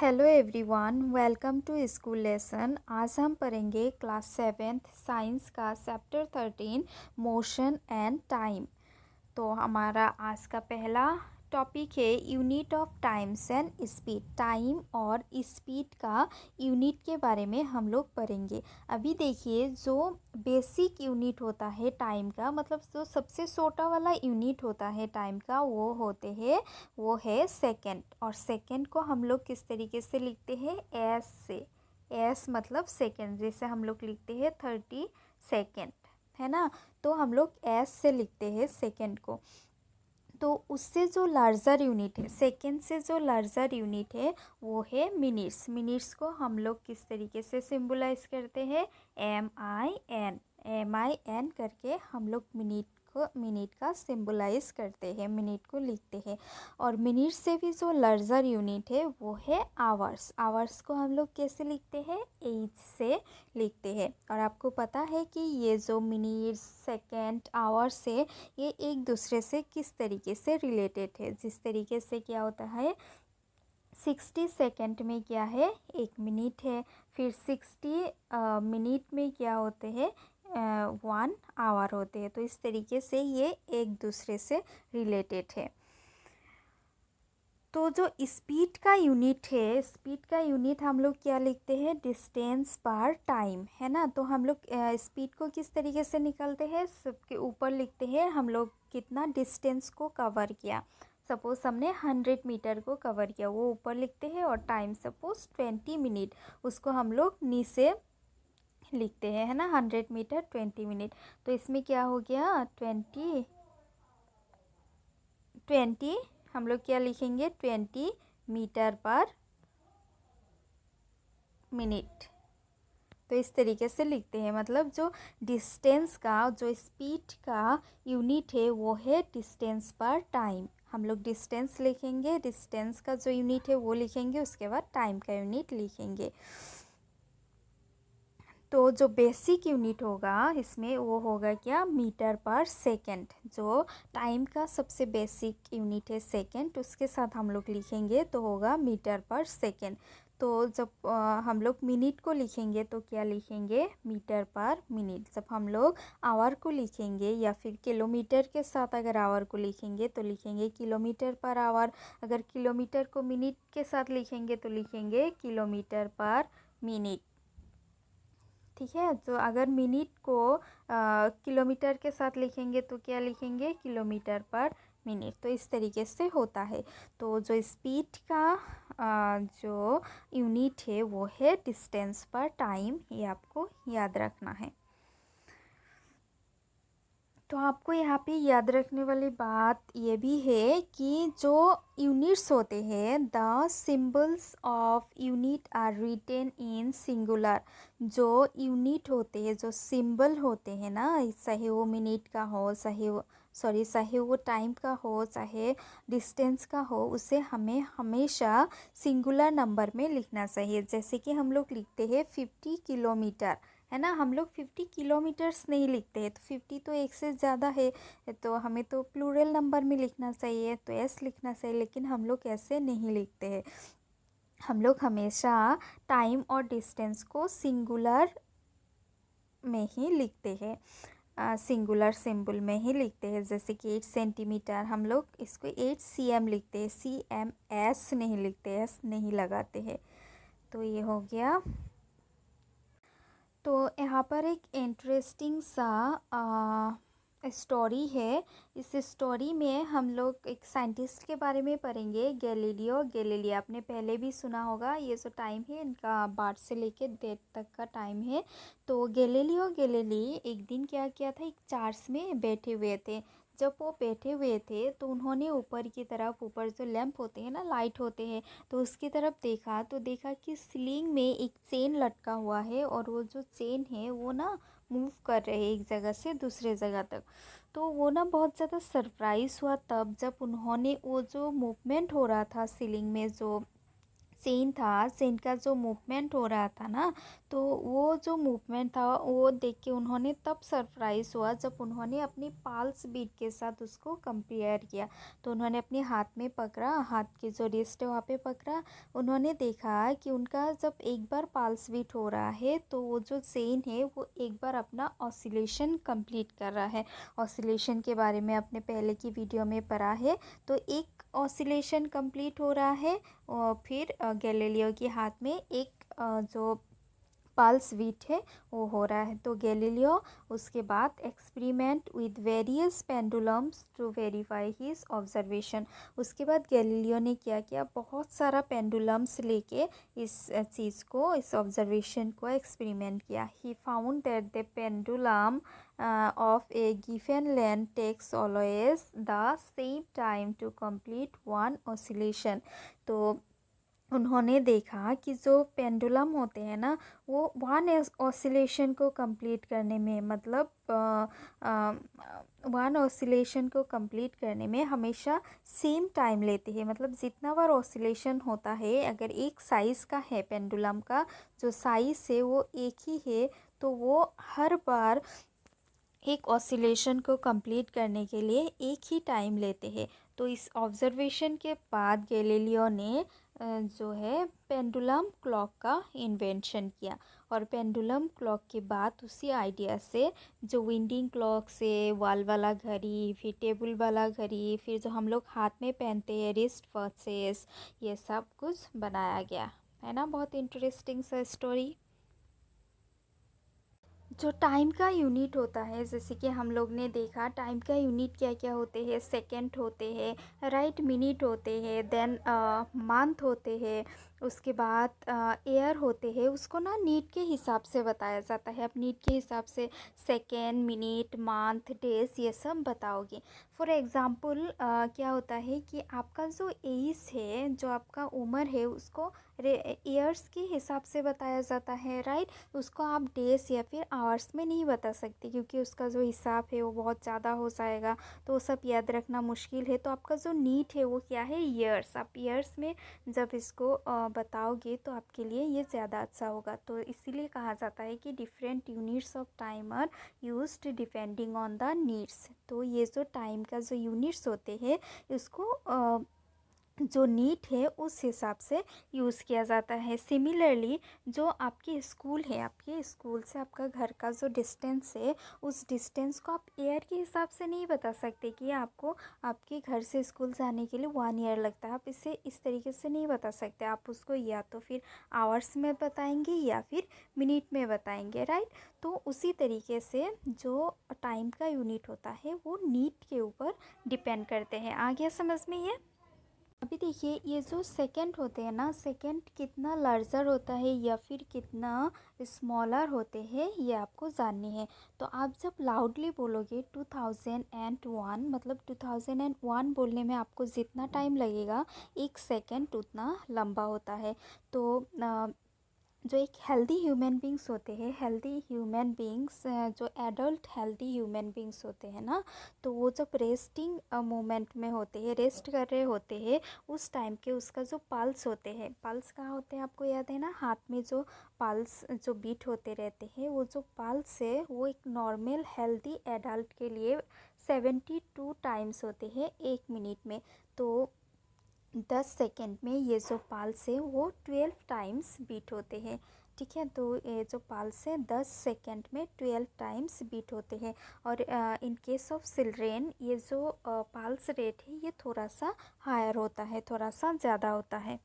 Hello everyone, welcome to school lesson. आज हम पढ़ेंगे क्लास सेवेंथ साइंस का चैप्टर 13 मोशन एंड टाइम। तो हमारा आज का पहला टॉपिक है unit of times and speed. Time और स्पीड का यूनिट के बारे में हम लोग पढ़ेंगे। अभी देखिए, जो बेसिक यूनिट होता है टाइम का, मतलब जो सबसे छोटा वाला यूनिट होता है टाइम का, वो है सेकंड। और सेकंड को हम लोग किस तरीके से लिखते हैं? एस से। एस मतलब सेकंड। जैसे हम लोग लिखते हैं 30 सेकंड, है ना। तो हम लोग एस से लिखते हैं सेकंड को। तो उससे जो लार्जर यूनिट है, सेकेंड से जो लार्जर यूनिट है, वो है मिनट्स। मिनट्स को हम लोग किस तरीके से सिंबलाइज करते हैं? MIN। MIN करके हम लोग मिनट का सिंबलाइज करते हैं, मिनट को लिखते हैं। और मिनट से भी जो लार्जर यूनिट है वो है आवर्स। आवर्स को हम लोग कैसे लिखते हैं? H से लिखते हैं। और आपको पता है कि ये जो मिनट्स, सेकेंड, आवर्स है, ये एक दूसरे से किस तरीके से रिलेटेड है। जिस तरीके से क्या होता है, 60 सेकेंड में क्या है? 1 मिनट है। फिर 60 मिनट में क्या होते हैं? 1 आवर होते हैं। तो इस तरीके से ये एक दूसरे से रिलेटेड है। तो जो स्पीड का यूनिट है, स्पीड का यूनिट हम लोग क्या लिखते हैं? डिस्टेंस पर टाइम, है ना। तो हम लोग स्पीड को किस तरीके से निकलते हैं? सबके ऊपर लिखते हैं हम लोग कितना डिस्टेंस को कवर किया। सपोज हमने 100 मीटर को कवर किया, वो ऊपर लिखते हैं। और टाइम सपोज 20 मिनट, उसको हम लोग नीचे लिखते हैं, है ना। 100 मीटर 20 मिनट। तो इसमें क्या हो गया? 20 हम लोग क्या लिखेंगे? 20 मीटर पर मिनट। तो इस तरीके से लिखते हैं। मतलब जो डिस्टेंस का, जो स्पीड का यूनिट है, वो है डिस्टेंस पर टाइम। हम लोग डिस्टेंस लिखेंगे, डिस्टेंस का जो यूनिट है वो लिखेंगे, उसके बाद टाइम का यूनिट लिखेंगे। तो जो बेसिक यूनिट होगा इसमें वो होगा क्या? मीटर पर सेकंड। जो टाइम का सबसे बेसिक यूनिट है सेकंड, उसके साथ हम लोग लिखेंगे तो होगा मीटर पर सेकंड। तो जब हम लोग मिनट को लिखेंगे तो क्या लिखेंगे? मीटर पर मिनट। जब हम लोग आवर को लिखेंगे या फिर किलोमीटर के साथ अगर आवर को लिखेंगे तो लिखेंगे किलोमीटर पर आवर। अगर किलोमीटर को मिनट के साथ लिखेंगे तो लिखेंगे किलोमीटर पर मिनट। ठीक है। तो अगर मिनट को किलोमीटर के साथ लिखेंगे तो क्या लिखेंगे? किलोमीटर पर मिनट। तो इस तरीके से होता है। तो जो स्पीड का जो यूनिट है वो है डिस्टेंस पर टाइम। ये आपको याद रखना है। तो आपको यहाँ पे याद रखने वाली बात ये भी है कि जो यूनिट्स होते हैं, the symbols of unit are written in singular. जो यूनिट होते हैं, जो सिंबल होते हैं ना, चाहे वो मिनट का हो, चाहे वो टाइम का हो, चाहे डिस्टेंस का हो, उसे हमें हमेशा सिंगुलर नंबर में लिखना चाहिए। जैसे कि हम लोग लिखते हैं 50 किलोमीटर, है ना। हम लोग 50 किलोमीटर्स नहीं लिखते हैं। तो 50 तो एक से ज़्यादा है, तो हमें तो प्लूरल नंबर में लिखना चाहिए, तो एस लिखना चाहिए। लेकिन हम लोग ऐसे नहीं लिखते हैं। हम लोग हमेशा टाइम और डिस्टेंस को सिंगुलर में ही लिखते हैं, सिंगुलर सिंबल में ही लिखते हैं। जैसे कि 8 सेंटीमीटर, हम लोग इसको 8 cm लिखते हैं, CMS नहीं लिखते, एस नहीं लगाते हैं। तो ये हो गया। तो यहाँ पर एक इंटरेस्टिंग सा स्टोरी है। इस स्टोरी में हम लोग एक साइंटिस्ट के बारे में पढ़ेंगे, गैलीलियो गैलीली। आपने पहले भी सुना होगा। ये जो टाइम है इनका बर्थ से लेके डेथ तक का टाइम है। तो गैलीलियो गैलीली एक दिन क्या किया था, एक चर्च में बैठे हुए थे। जब वो बैठे हुए थे तो उन्होंने ऊपर की तरफ, ऊपर जो लैंप होते हैं ना, लाइट होते हैं, तो उसकी तरफ देखा तो देखा कि सीलिंग में एक चेन लटका हुआ है। और वो जो चेन है वो ना मूव कर रहे हैं एक जगह से दूसरे जगह तक। तो वो ना बहुत ज़्यादा सरप्राइज़ हुआ तब जब उन्होंने वो जो मूवमेंट हो रहा था सीलिंग में, जो चेन था, चेन का जो मूवमेंट हो रहा था ना, तो वो जो मूवमेंट था वो देख के उन्होंने तब सरप्राइज़ हुआ जब उन्होंने अपनी पाल्स बीट के साथ उसको कंपेयर किया। तो उन्होंने अपने हाथ में पकड़ा, हाथ की जो रिस्ट है वहाँ पे पकड़ा, उन्होंने देखा कि उनका जब एक बार पाल्स बीट हो रहा है तो वो जो चेन है वो एक बार अपना ऑसिलेशन कंप्लीट कर रहा है। ऑसिलेशन के बारे में आपने पहले की वीडियो में पढ़ा है। तो एक ऑसिलेशन कंप्लीट हो रहा है और फिर गैलीलियो के हाथ में एक जो पल्स वीट है वो हो रहा है। तो गैलीलियो उसके बाद experiment with various pendulums to verify his observation. उसके बाद गैलीलियो ने क्या किया, बहुत सारा पेंडुलम्स लेके इस चीज़ को, इस ऑब्जर्वेशन को एक्सपेरिमेंट किया। He found that the pendulum of a given length takes always the same time to complete one oscillation। तो उन्होंने देखा कि जो पेंडुलम होते हैं ना वो वन ऑसिलेशन को कंप्लीट करने में, मतलब वन ऑसिलेशन को कंप्लीट करने में हमेशा सेम टाइम लेते हैं। मतलब जितना बार ऑसिलेशन होता है, अगर एक साइज़ का है पेंडुलम का, जो साइज़ है वो एक ही है, तो वो हर बार एक ऑसिलेशन को कंप्लीट करने के लिए एक ही टाइम लेते हैं। तो इस ऑब्जर्वेशन के बाद गैलीलियो ने जो है पेंडुलम क्लॉक का इन्वेंशन किया। और पेंडुलम क्लॉक के बाद उसी आइडिया से जो विंडिंग क्लॉक से वॉल वाला घड़ी, फिर टेबल वाला घड़ी, फिर जो हम लोग हाथ में पहनते हैं रिस्ट वॉचेस, ये सब कुछ बनाया गया है ना। बहुत इंटरेस्टिंग सा स्टोरी। जो टाइम का यूनिट होता है, जैसे कि हम लोग ने देखा टाइम का यूनिट क्या क्या होते हैं, सेकंड होते हैं, राइट, मिनट होते हैं, देन मंथ होते हैं, उसके बाद ईयर होते हैं। उसको ना नीट के हिसाब से बताया जाता है। अब नीट के हिसाब से सेकेंड, मिनट, मंथ, डेज ये सब बताओगे। फॉर एग्ज़ाम्पल क्या होता है कि आपका जो एज है, जो आपका उम्र है, उसको ईयर्स के हिसाब से बताया जाता है, राइट। उसको आप डेज या फिर आवर्स में नहीं बता सकते क्योंकि उसका जो हिसाब है वो बहुत ज़्यादा हो जाएगा, तो वो सब याद रखना मुश्किल है। तो आपका जो नीट है वो क्या है, ईयर्स। आप ईयर्स में जब इसको बताओगे तो आपके लिए ये ज़्यादा अच्छा होगा। तो इसीलिए कहा जाता है कि different units of time are used depending on the needs. तो ये जो टाइम का जो यूनिट्स होते हैं इसको जो नीट है उस हिसाब से यूज़ किया जाता है। सिमिलरली जो आपकी स्कूल है, आपके स्कूल से आपका घर का जो डिस्टेंस है, उस डिस्टेंस को आप ईयर के हिसाब से नहीं बता सकते कि आपको आपके घर से स्कूल जाने के लिए 1 ईयर लगता है। आप इसे इस तरीके से नहीं बता सकते। आप उसको या तो फिर आवर्स में बताएंगे या फिर मिनट में बताएंगे, राइट। तो उसी तरीके से जो टाइम का यूनिट होता है वो नीट के ऊपर डिपेंड करते हैं। आ गया समझ में ये। अभी देखिए ये जो सेकंड होते हैं ना, सेकंड कितना लार्जर होता है या फिर कितना स्मॉलर होते हैं ये आपको जाननी है। तो आप जब लाउडली बोलोगे 2001, मतलब 2001 बोलने में आपको जितना टाइम लगेगा, एक सेकंड उतना लंबा होता है। तो जो एक हेल्दी ह्यूमन बींग्स होते हैं, हेल्दी ह्यूमन बींग्स, जो एडल्ट हेल्दी ह्यूमन बींग्स होते हैं ना, तो वो जब रेस्टिंग मोमेंट में होते हैं, रेस्ट कर रहे होते हैं, उस टाइम के उसका जो पल्स होते हैं, पल्स कहाँ होते हैं आपको याद है ना, हाथ में जो पल्स जो बीट होते रहते हैं, वो जो पल्स है वो एक नॉर्मल हेल्दी एडल्ट के लिए 72 टाइम्स होते हैं 1 मिनट में। तो 10 सेकेंड में ये जो पल्स है वो 12 टाइम्स बीट होते हैं, ठीक है। तो ये जो पल्स है 10 सेकेंड में 12 टाइम्स बीट होते हैं। और इन केस ऑफ चिल्ड्रेन ये जो पल्स रेट है ये थोड़ा सा हायर होता है, थोड़ा सा ज़्यादा होता है।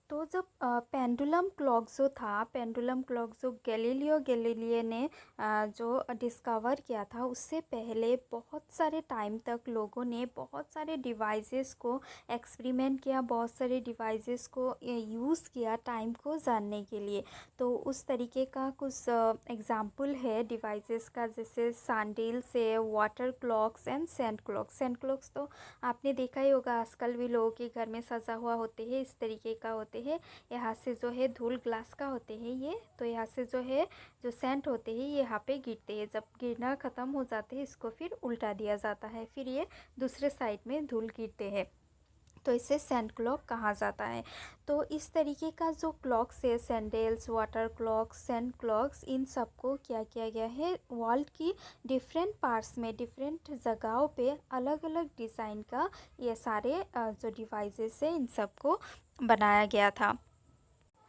तो जब पेंडुलम क्लॉक जो था, पेंडुलम क्लॉक जो गैलीलियो गैलीलियो ने जो डिस्कवर किया था, उससे पहले बहुत सारे टाइम तक लोगों ने बहुत सारे डिवाइसेस को एक्सपेरिमेंट किया, बहुत सारे डिवाइसेस को यूज़ किया टाइम को जानने के लिए। तो उस तरीके का कुछ एग्जांपल है डिवाइसेस का, जैसे सैंडल्स है, water clocks and sand clocks. Sand clocks तो आपने देखा ही होगा, आजकल भी लोगों के घर में सजा हुआ होते हैं, इस तरीके का होते हैं। यहाँ से जो है धूल ग्लास का होते हैं ये, तो यहाँ से जो है जो सेंट होते हैं ये यहाँ पे गिरते हैं, जब गिरना ख़त्म हो जाते हैं इसको फिर उल्टा दिया जाता है, फिर ये दूसरे साइड में धूल गिरते हैं। तो इसे सैंड क्लॉक कहा जाता है। तो इस तरीके का जो क्लॉक्स है, sandals, water clocks, sand clocks, इन सबको क्या किया गया है, वर्ल्ड की डिफरेंट पार्ट्स में, डिफरेंट जगहों पे अलग अलग डिज़ाइन का ये सारे जो डिवाइसेस है इन सबको बनाया गया था।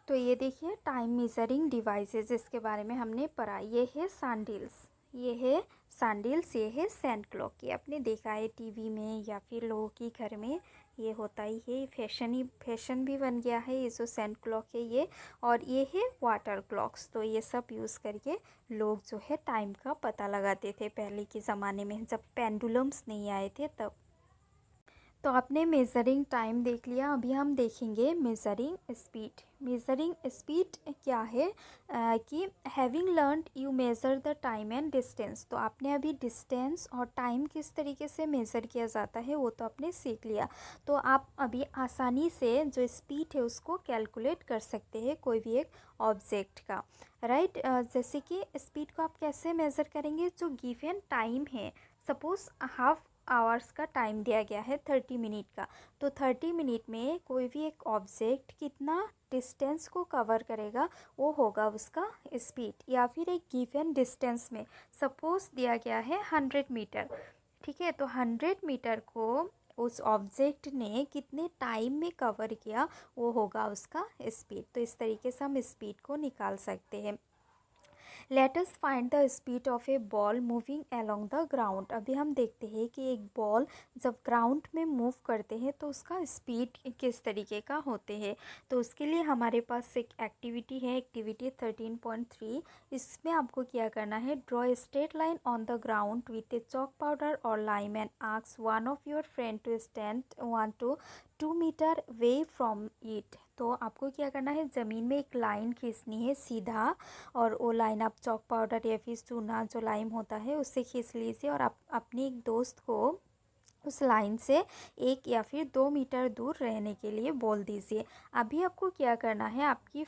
तो ये देखिए टाइम मेजरिंग डिवाइसेस, इसके बारे में हमने पढ़ा। ये है सैंडल्स, ये है सैंडल्स, ये है सैंड क्लॉक। ये आपने देखा है टीवी में या फिर लोगों के घर में ये होता ही है, फैशन भी बन गया है ये जो सैंड क्लॉक है ये। और ये है वाटर क्लॉक्स। तो ये सब यूज़ करके लोग जो है टाइम का पता लगाते थे पहले के ज़माने में, जब पेंडुलम्स नहीं आए थे तब। तो आपने मेज़रिंग टाइम देख लिया, अभी हम देखेंगे मेज़रिंग स्पीड। मेज़रिंग स्पीड क्या है कि having learned you measure the time and distance. तो आपने अभी डिस्टेंस और टाइम किस तरीके से मेज़र किया जाता है वो तो आपने सीख लिया। तो आप अभी आसानी से जो स्पीड है उसको कैलकुलेट कर सकते हैं कोई भी एक ऑब्जेक्ट का, राइट। जैसे कि स्पीड को आप कैसे मेज़र करेंगे, जो गिवन टाइम है, सपोज़ हाफ आवर्स का टाइम दिया गया है 30 मिनट का, तो 30 मिनट में कोई भी एक ऑब्जेक्ट कितना डिस्टेंस को कवर करेगा वो होगा उसका स्पीड। या फिर एक गिवन डिस्टेंस में सपोज दिया गया है 100 मीटर, ठीक है, तो 100 मीटर को उस ऑब्जेक्ट ने कितने टाइम में कवर किया वो होगा उसका स्पीड। तो इस तरीके से हम स्पीड को निकाल सकते हैं। Let us find the speed of A ball moving along the ground. अभी हम देखते हैं कि एक बॉल जब ग्राउंड में मूव करते हैं तो उसका स्पीड किस तरीके का होते हैं। तो उसके लिए हमारे पास एक एक्टिविटी है, एक्टिविटी 13.3। इसमें आपको क्या करना है, draw a straight line on the ground with a chalk powder और lime and ask one of your friend to stand 1 to 2 metre way from it. तो आपको क्या करना है, ज़मीन में एक लाइन खींचनी है सीधा, और वो लाइन आप चॉक पाउडर या फिर चूना जो लाइम होता है उससे खींच लीजिए, और आप अपने एक दोस्त को उस लाइन से 1 या फिर 2 मीटर दूर रहने के लिए बोल दीजिए। अभी आपको क्या करना है, आपकी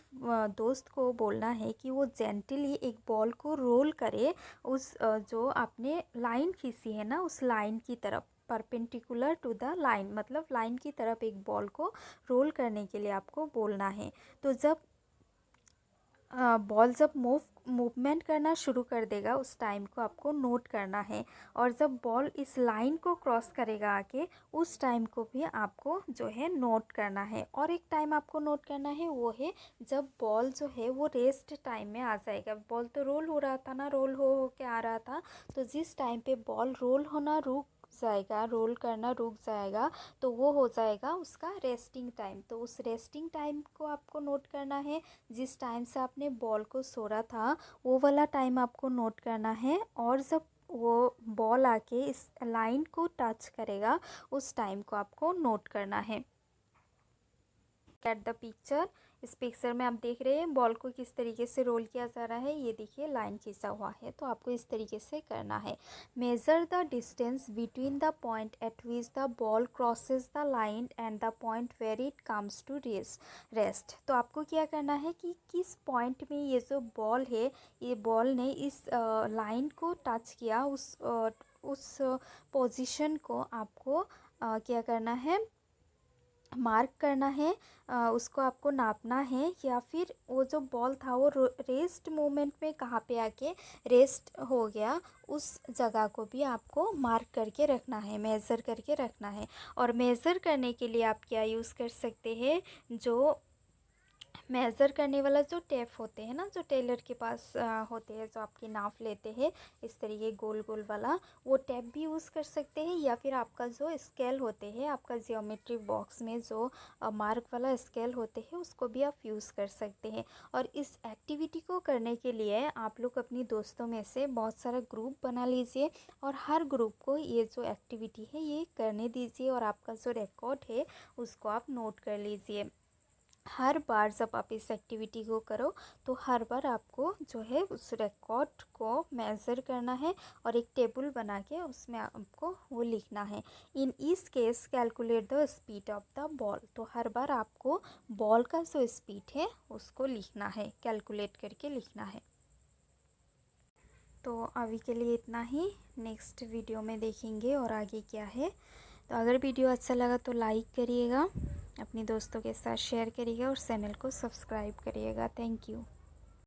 दोस्त को बोलना है कि वो जेंटली एक बॉल को रोल करे उस जो आपने लाइन खींची है ना उस लाइन की तरफ, परपेंडिकुलर टू द लाइन, मतलब लाइन की तरफ एक बॉल को रोल करने के लिए आपको बोलना है। तो जब बॉल जब मूवमेंट करना शुरू कर देगा उस टाइम को आपको नोट करना है, और जब बॉल इस लाइन को क्रॉस करेगा आके उस टाइम को भी आपको जो है नोट करना है। और एक टाइम आपको नोट करना है वो है जब बॉल जो है वो रेस्ट टाइम में आ जाएगा। बॉल तो रोल हो रहा था ना, रोल हो के आ रहा था, तो जिस टाइम पे बॉल रोल होना रुक जाएगा, रोल करना रुक जाएगा, तो वो हो जाएगा उसका रेस्टिंग टाइम। तो उस रेस्टिंग टाइम को आपको नोट करना है। जिस टाइम से आपने बॉल को छोड़ा था वो वाला टाइम आपको नोट करना है, और जब वो बॉल आके इस लाइन को टच करेगा उस टाइम को आपको नोट करना है। एट द पिक्चर, इस पिक्चर में आप देख रहे हैं बॉल को किस तरीके से रोल किया जा रहा है। ये देखिए लाइन खींचा हुआ है, तो आपको इस तरीके से करना है। Measure the distance between the point at which the ball crosses the line and the point where it comes to rest. तो आपको क्या करना है कि किस पॉइंट में ये जो बॉल है, ये बॉल ने इस लाइन को टच किया, उस पोजीशन को आपको क्या करना है, मार्क करना है, उसको आपको नापना है। या फिर वो जो बॉल था वो रेस्ट मोमेंट में कहाँ पे आके रेस्ट हो गया उस जगह को भी आपको मार्क करके रखना है, मेज़र करके रखना है। और मेज़र करने के लिए आप क्या यूज़ कर सकते हैं, जो मेज़र करने वाला जो टेप होते हैं ना, जो टेलर के पास होते हैं, जो आपकी नाप लेते हैं इस तरीके गोल गोल वाला, वो टेप भी यूज़ कर सकते हैं। या फिर आपका जो स्केल होते हैं, आपका जियोमेट्री बॉक्स में जो मार्क वाला स्केल होते हैं उसको भी आप यूज़ कर सकते हैं। और इस एक्टिविटी को करने के लिए आप लोग अपनी दोस्तों में से बहुत सारा ग्रुप बना लीजिए, और हर ग्रुप को ये जो एक्टिविटी है ये करने दीजिए, और आपका जो रिकॉर्ड है उसको आप नोट कर लीजिए। हर बार जब आप इस एक्टिविटी को करो तो हर बार आपको जो है उस रिकॉर्ड को मेज़र करना है, और एक टेबल बना के उसमें आपको वो लिखना है। इन इस case calculate the speed of the ball. तो हर बार आपको बॉल का जो स्पीड है उसको लिखना है, कैलकुलेट करके लिखना है। तो अभी के लिए इतना ही, नेक्स्ट वीडियो में देखेंगे और आगे क्या है। तो अगर वीडियो अच्छा लगा तो लाइक करिएगा, अपने दोस्तों के साथ शेयर करिएगा और चैनल को सब्सक्राइब करिएगा। Thank you.